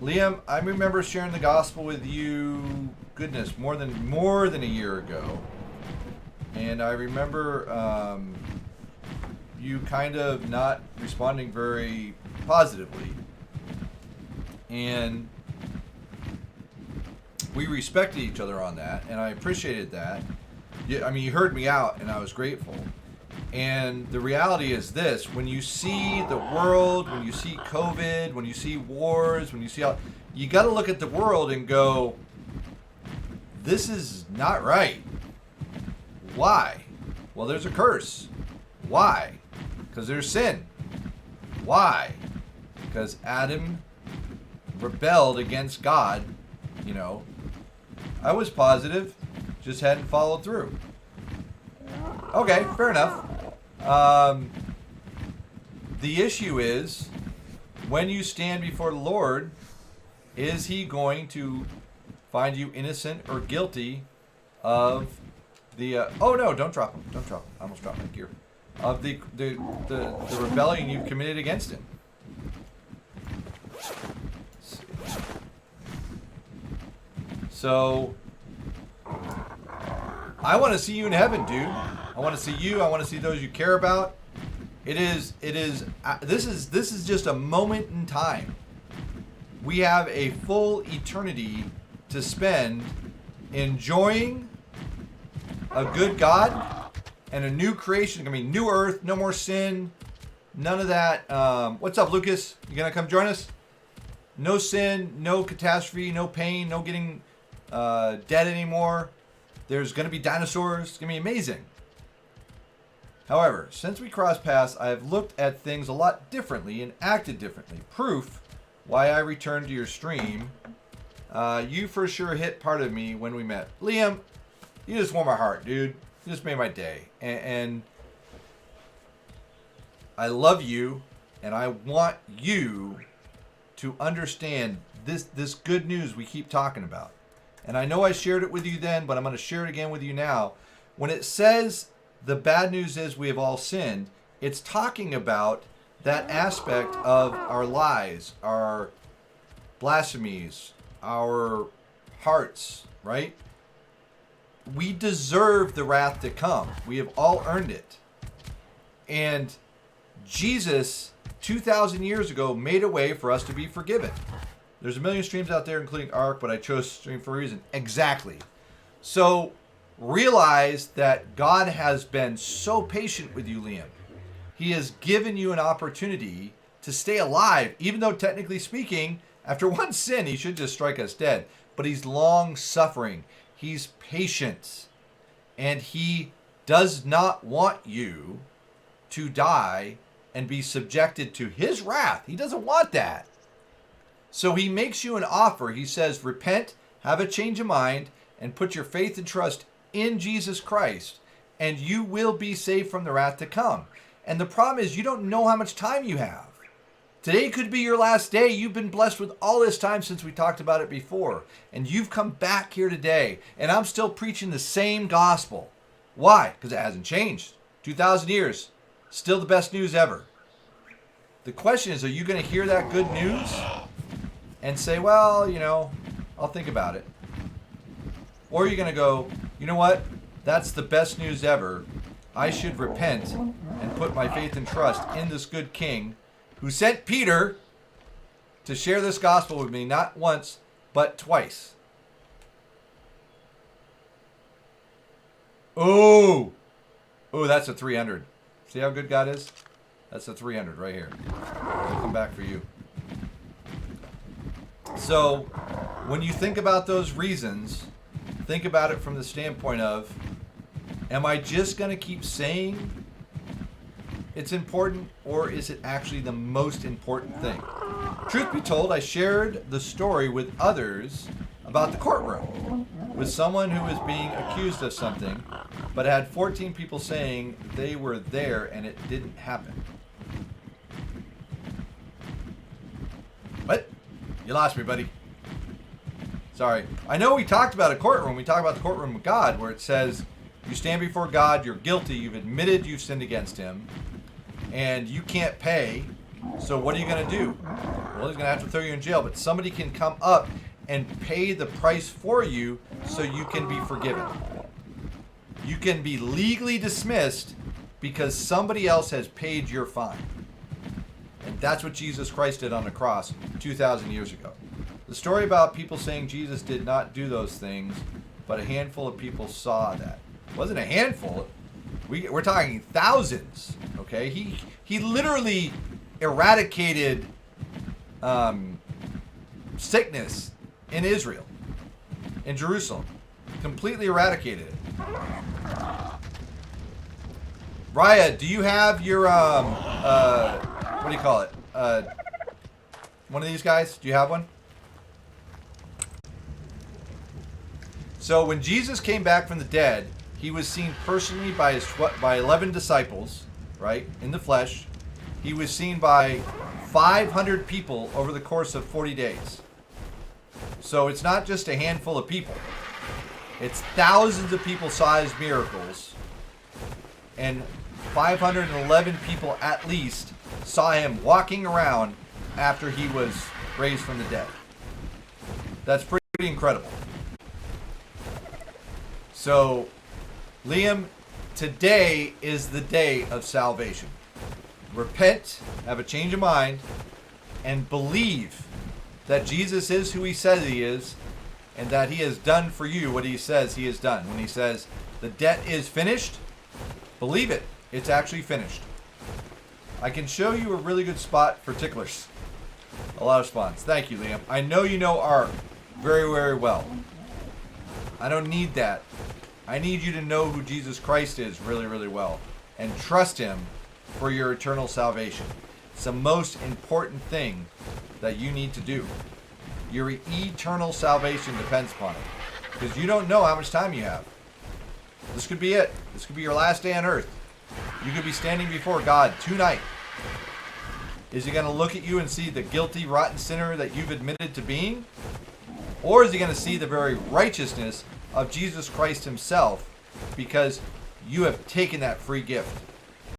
Liam, I remember sharing the gospel with you, goodness, more than a year ago. And I remember you kind of not responding very positively. And we respected each other on that, and I appreciated that. I mean, you heard me out, and I was grateful. And the reality is this: when you see the world, when you see COVID, when you see wars, when you see all, you got to look at the world and go, this is not right. Why? Well, there's a curse. Why? Because there's sin. Why? Because Adam rebelled against God. You know, I was positive, just hadn't followed through. Okay, fair enough. The issue is, when you stand before the Lord, is He going to find you innocent or guilty of the? Oh no! Don't drop him! Don't drop him! I almost dropped my gear. Of the rebellion you've committed against Him. So, I want to see you in heaven, dude. I want to see you. I want to see those you care about. This is just a moment in time. We have a full eternity to spend enjoying a good God and a new creation. I mean, new earth, no more sin, none of that. What's up, Lucas? You gonna come join us? No sin, no catastrophe, no pain, no getting dead anymore. There's gonna be dinosaurs. It's gonna be amazing. However, since we crossed paths, I have looked at things a lot differently and acted differently. Proof why I returned to your stream. You for sure hit part of me when we met. Liam, you just warmed my heart, dude. You just made my day. And I love you, and I want you to understand this good news we keep talking about. And I know I shared it with you then, but I'm going to share it again with you now. When it says the bad news is we have all sinned, it's talking about that aspect of our lies, our blasphemies, our hearts, right? We deserve the wrath to come. We have all earned it. And Jesus, 2,000 years ago, made a way for us to be forgiven. There's a million streams out there, including ARC, but I chose stream for a reason. Exactly. So realize that God has been so patient with you, Liam. He has given you an opportunity to stay alive, even though technically speaking, after one sin, He should just strike us dead. But He's long suffering. He's patient. And He does not want you to die and be subjected to His wrath. He doesn't want that. So He makes you an offer. He says, repent, have a change of mind, and put your faith and trust in Jesus Christ, and you will be saved from the wrath to come. And the problem is, you don't know how much time you have. Today could be your last day. You've been blessed with all this time since we talked about it before. And you've come back here today, and I'm still preaching the same gospel. Why? Because it hasn't changed. 2,000 years. Still the best news ever. The question is, are you going to hear that good news and say, well, you know, I'll think about it? Or are you going to go, you know what? That's the best news ever. I should repent and put my faith and trust in this good King who sent Peter to share this gospel with me, not once, but twice. Oh, that's a 300. See how good God is? That's a 300 right here. I'll come back for you. So, when you think about those reasons, think about it from the standpoint of, am I just going to keep saying it's important, or is it actually the most important thing? Truth be told, I shared the story with others about the courtroom with someone who was being accused of something, but had 14 people saying they were there and it didn't happen. What? You lost me, buddy. Sorry. I know we talked about a courtroom. We talked about the courtroom of God, where it says you stand before God, you're guilty, you've admitted you've sinned against Him, and you can't pay. So what are you going to do? Well, he's going to have to throw you in jail, but somebody can come up and pay the price for you so you can be forgiven. You can be legally dismissed because somebody else has paid your fine. And that's what Jesus Christ did on the cross 2,000 years ago. The story about people saying Jesus did not do those things, but a handful of people saw that. It wasn't a handful. We're talking thousands. Okay, he literally eradicated sickness in Israel, in Jerusalem, completely eradicated it. Raya, do you have your what do you call it? One of these guys? Do you have one? So when Jesus came back from the dead, he was seen personally by 11 disciples, right, in the flesh. He was seen by 500 people over the course of 40 days. So it's not just a handful of people. It's thousands of people saw his miracles, and 511 people at least saw him walking around after he was raised from the dead. That's pretty incredible. So, Liam, today is the day of salvation. Repent, have a change of mind, and believe that Jesus is who he says he is, and that he has done for you what he says he has done. When he says the debt is finished, believe it. It's actually finished. I can show you a really good spot for ticklers. A lot of spots. Thank you, Liam. I know you know art very, very well. I don't need that. I need you to know who Jesus Christ is really, really well and trust him for your eternal salvation. It's the most important thing that you need to do. Your eternal salvation depends upon it, because you don't know how much time you have. This could be it. This could be your last day on earth. You could be standing before God tonight. Is he going to look at you and see the guilty, rotten sinner that you've admitted to being? Or is he going to see the very righteousness of Jesus Christ himself, because you have taken that free gift?